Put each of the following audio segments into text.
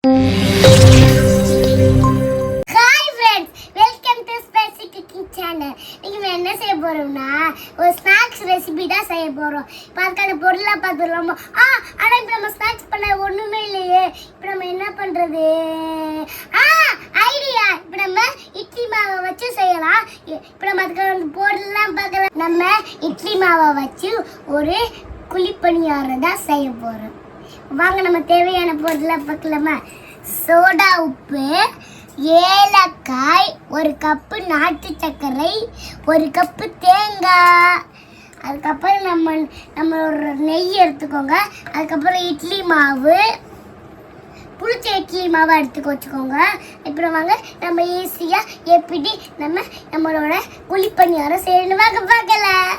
Hi friends, welcome to spicy cooking channel. இன்னைக்கு நம்ம என்ன செய்ய போறோம்னா ஒரு ஸ்நாக்ஸ் ரெசிபி தான் செய்ய போறோம். இப்போ அதுக்கான பொருளாக பார்த்துடலாமா? ஆனால் இப்போ நம்ம ஸ்நாக்ஸ் பண்ண ஒன்றுமே இல்லையே. இப்போ நம்ம என்ன பண்ணுறது? ஐடியா! இப்போ நம்ம இட்லி மாவை வச்சு செய்யலாம். இப்போ நம்ம அதுக்கான பொருள்லாம் பார்க்கலாம். நம்ம இட்லி மாவை வச்சு ஒரு குழிப்பணியாரம் தான் செய்ய போகிறோம். வாங்க நம்ம தேவையான பொருளை பார்க்கலாமா? சோடா உப்பு, ஏலக்காய், ஒரு கப்பு நாட்டு சர்க்கரை, ஒரு கப்பு தேங்காய், அதுக்கப்புறம் நம்மளோட நெய் எடுத்துக்கோங்க. அதுக்கப்புறம் இட்லி மாவு, புளிச்ச இட்லி மாவை எடுத்துக்க வச்சுக்கோங்க. அப்புறம் வாங்க நம்ம ஈஸியாக எப்படி நம்மளோட குழிப்பணியாரம் செய்யணும் வாங்க பார்க்கலாம்.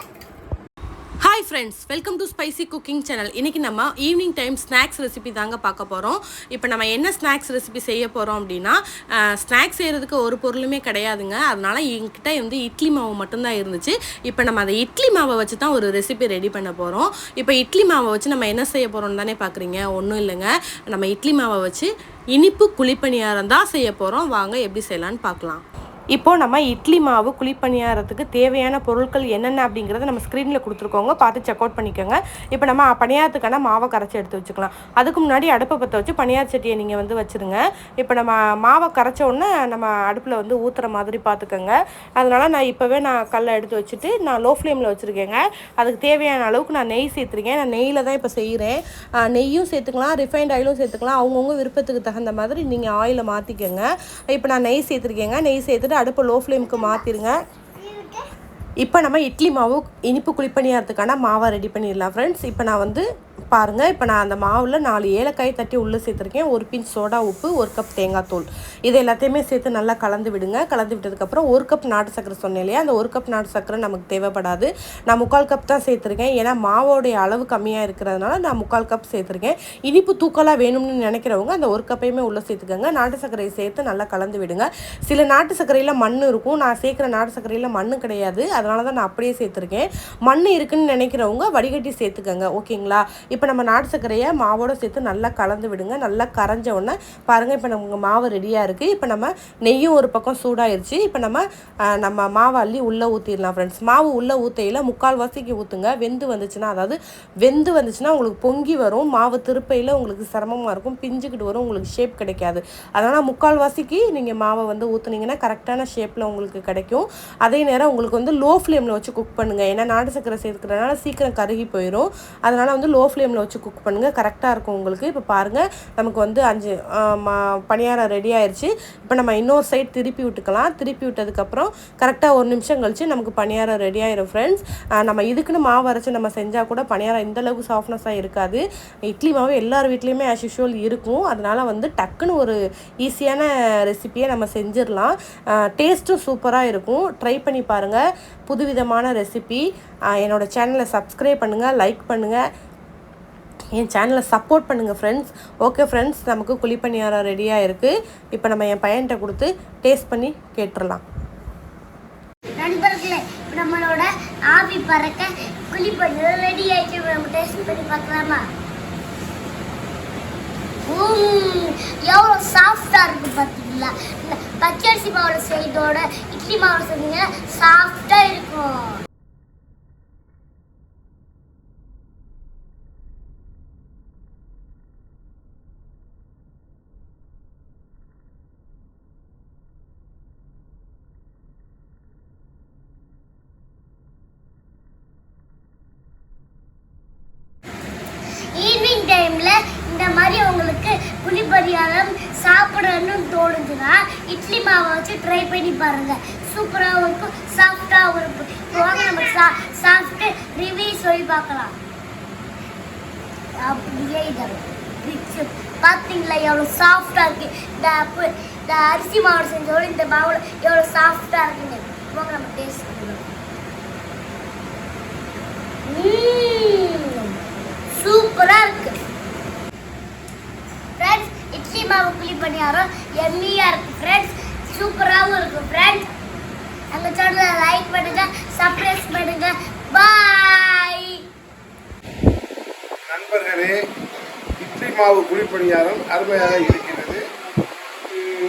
Hi friends, welcome to spicy cooking channel. இன்றைக்கி நம்ம ஈவினிங் டைம் ஸ்நாக்ஸ் ரெசிபி தாங்க பார்க்க போகிறோம். இப்போ நம்ம என்ன ஸ்நாக்ஸ் ரெசிபி செய்ய போகிறோம் அப்படின்னா, ஸ்நாக்ஸ் செய்கிறதுக்கு ஒரு பொருளுமே கிடையாதுங்க. அதனால் என்கிட்ட வந்து இட்லி மாவு மட்டும்தான் இருந்துச்சு. இப்போ நம்ம அதை இட்லி மாவை வச்சு தான் ஒரு ரெசிபி ரெடி பண்ண போகிறோம். இப்போ இட்லி மாவை வச்சு நம்ம என்ன செய்ய போகிறோம்னு தானே பார்க்குறீங்க. ஒன்றும் இல்லைங்க, நம்ம இட்லி மாவை வச்சு இனிப்பு குழிப்பணியாரம் தான் செய்ய போகிறோம். வாங்க எப்படி செய்யலான்னு பார்க்கலாம். இப்போது நம்ம இட்லி மாவு குழிப்பணியாரத்துக்கு தேவையான பொருட்கள் என்னென்ன அப்படிங்கிறத நம்ம ஸ்க்ரீனில் கொடுத்துருக்கோங்க, பார்த்து செக் அவுட் பண்ணிக்கோங்க. இப்போ நம்ம பணியாரத்துக்கான மாவை கரைச்சி எடுத்து வச்சுக்கலாம். அதுக்கு முன்னாடி அடுப்பை பற்ற வச்சு பணியார சட்டியை நீங்கள் வந்து வச்சுருங்க. இப்போ நம்ம மாவை கரைச்ச உடனே நம்ம அடுப்பில் வந்து ஊற்றுற மாதிரி பார்த்துக்கோங்க. அதனால் நான் கல்லை எடுத்து வச்சுட்டு நான் லோ ஃப்ளேமில் வச்சுருக்கேங்க. அதுக்கு தேவையான அளவுக்கு நான் நெய் சேர்த்துருக்கேன். நான் நெய்யில் தான் இப்போ செய்கிறேன். நெய்யும் சேர்த்துக்கலாம், ரிஃபைண்ட் ஆயிலும் சேர்த்துக்கலாம். அவங்கவுங்க விருப்பத்துக்கு தகுந்த மாதிரி நீங்கள் ஆயிலை மாற்றிக்கோங்க. இப்போ நான் நெய் சேர்த்துருக்கேங்க. நெய் சேர்த்துட்டு அடுப்பு லோ ஃப்ளேமுக்கு மாற்றிடுங்க. இப்போ நம்ம இட்லி மாவு இனிப்பு குழிப்பணியாரத்துக்கான மாவை ரெடி பண்ணிடலாம் ஃப்ரெண்ட்ஸ். இப்போ நான் வந்து பாருங்கள், இப்போ நான் அந்த மாவில் 4 ஏலக்காய் தட்டி உள்ளே சேர்த்துருக்கேன். ஒரு பிஞ்ச் சோடா உப்பு, ஒரு கப் தேங்காய் தூள், இது எல்லாத்தையுமே சேர்த்து நல்லா கலந்து விடுங்க. கலந்து விட்டதுக்கப்புறம் 1 கப் நாட்டு சர்க்கரை சொன்னேன் இல்லையா, அந்த 1 கப் நாட்டு சர்க்கரை நமக்கு தேவைப்படாது. நான் 3/4 கப் தான் சேர்த்துருக்கேன். ஏன்னா மாவோடைய அளவு கம்மியாக இருக்கிறதுனால நான் 3/4 கப் சேர்த்துருக்கேன். இனிப்பு தூக்கலாக வேணும்னு நினைக்கிறவங்க அந்த 1 கப்பையுமே உள்ளே சேர்த்துக்கோங்க. நாட்டு சர்க்கரையை சேர்த்து நல்லா கலந்து விடுங்க. சில நாட்டு சர்க்கரையில் மண் இருக்கும். நான் சேர்க்குற நாட்டு சர்க்கரையில் மண் கிடையாது, அதனால தான் நான் அப்படியே சேர்த்துருக்கேன். மண் இருக்குன்னு நினைக்கிறவங்க வடிகட்டி சேர்த்துக்கோங்க. ஓகேங்களா? இப்போ நம்ம நாட்டு சர்க்கரையை மாவோடு சேர்த்து நல்லா கலந்து விடுங்க. நல்லா கரைஞ்ச உடனே பாருங்கள், இப்போ நமக்கு மாவு ரெடியாக இருக்குது. இப்போ நம்ம நெய்யும் ஒரு பக்கம் சூடாயிருச்சு. இப்போ நம்ம மாவை அள்ளி உள்ளே ஊற்றிடலாம் ஃப்ரெண்ட்ஸ். மாவு உள்ளே ஊற்றையில் 3/4 வாசிக்கு ஊற்றுங்க. வெந்து வந்துச்சுன்னா உங்களுக்கு பொங்கி வரும். மாவு திருப்பையில் உங்களுக்கு சிரமமாக இருக்கும், பிஞ்சுக்கிட்டு வரும், உங்களுக்கு ஷேப் கிடைக்காது. அதனால் 3/4 வாசிக்கு நீங்கள் மாவை வந்து ஊற்றுனீங்கன்னா கரெக்டான ஷேப்பில் உங்களுக்கு கிடைக்கும். அதே நேரம் உங்களுக்கு வந்து லோ ஃப்ளேமில் வச்சு குக் பண்ணுங்கள். ஏன்னா நாட்டு சர்க்கரை சேர்த்துக்கிறதுனால சீக்கிரம் கருகி போயிடும். அதனால் வந்து லோ ஃப்ளேமில் வச்சு குக் பண்ணுங்கள், கரெக்டாக இருக்கும் உங்களுக்கு. இப்போ பாருங்கள், நமக்கு வந்து 5 பணியாரம் ரெடி ஆயிடுச்சு. இப்போ நம்ம இன்னொரு சைட் திருப்பி விட்டுக்கலாம். திருப்பி விட்டதுக்கப்புறம் கரெக்டாக 1 நிமிஷம் கழிச்சு நமக்கு பணியாரம் ரெடி ஆயிடும் ஃப்ரெண்ட்ஸ். நம்ம இதுக்குன்னு மாவு அரைச்சி நம்ம செஞ்சால் கூட பணியாரம் இந்தளவுக்கு சாஃப்ட்னஸாக இருக்காது. இட்லி மாவு எல்லார் வீட்லேயுமே ஆஸ் யூஷுவல் இருக்கும். அதனால் வந்து டக்குன்னு ஒரு ஈஸியான ரெசிப்பியை நம்ம செஞ்சிடலாம். டேஸ்ட்டும் சூப்பராக இருக்கும். ட்ரை பண்ணி பாருங்கள், புதுவிதமான ரெசிபி. என்னோடய சேனலை சப்ஸ்கிரைப் பண்ணுங்கள், லைக் பண்ணுங்கள், என் சேனலை சப்போர்ட் பண்ணுங்கள் ஃப்ரெண்ட்ஸ். ஓகே ஃப்ரெண்ட்ஸ், நமக்கு குழிப்பணியாரம் ரெடியாக இருக்குது. இப்போ நம்ம என் பையன்கிட்ட கொடுத்து டேஸ்ட் பண்ணி கேட்டுடலாம். நண்பர்களே, இப்போ நம்மளோட ஆவி பறக்க குழிப்பணியாரம் ரெடி ஆகிட்டு நம்ம டேஸ்ட் பண்ணி பார்க்கலாமா? எவ்வளோ சாஃப்டாக இருக்குது பார்த்தீங்களா? இந்த பச்சரிசி மாவில் செய்தோட இட்லி மாவில் செஞ்சீங்கன்னா சாஃப்டாக இருக்கும். ஈவினிங் டைமில் இந்த மாதிரி உங்களுக்கு குழிப்பணியாரம் சாப்பிடணும்னு தோணுச்சுன்னா இட்லி மாவை வச்சு ட்ரை பண்ணி பாருங்கள். சூப்பராகவும் இருக்கும், சாஃப்டாகவும் இருக்கும். வாங்க நம்ம சாப்பிட்டு ரிவ்யூ சொல்லி பார்க்கலாம். அப்படியே இதை பார்த்தீங்களா எவ்வளோ சாஃப்டாக இருக்குது? இந்த அரிசி மாவு செஞ்சோட இந்த மாவில் எவ்வளோ சாஃப்டாக இருக்குங்க. வாங்க நம்ம டேஸ்ட் பண்ணலாம். சூப்பராக இருக்கு ஃப்ரெண்ட்ஸ். இட்லி மாவு குழிப்பணியாரம் எம்மியாக இருக்குது ஃப்ரெண்ட்ஸ். சூப்பராகவும் இருக்குது ஃப்ரெண்ட்ஸ். அந்த சேனலை லைக் பண்ணுங்கள், சப்ஸ்கிரைப் பண்ணுங்கள். பாய் நண்பர்களே, இட்லி மாவு குழிப்பணியாரம் அருமையாக இருக்கிறது.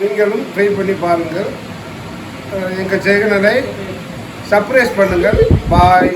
நீங்களும் ட்ரை பண்ணி பாருங்கள். எங்கள் சேனலை சப்ஸ்கிரைப் பண்ணுங்கள். பாய்.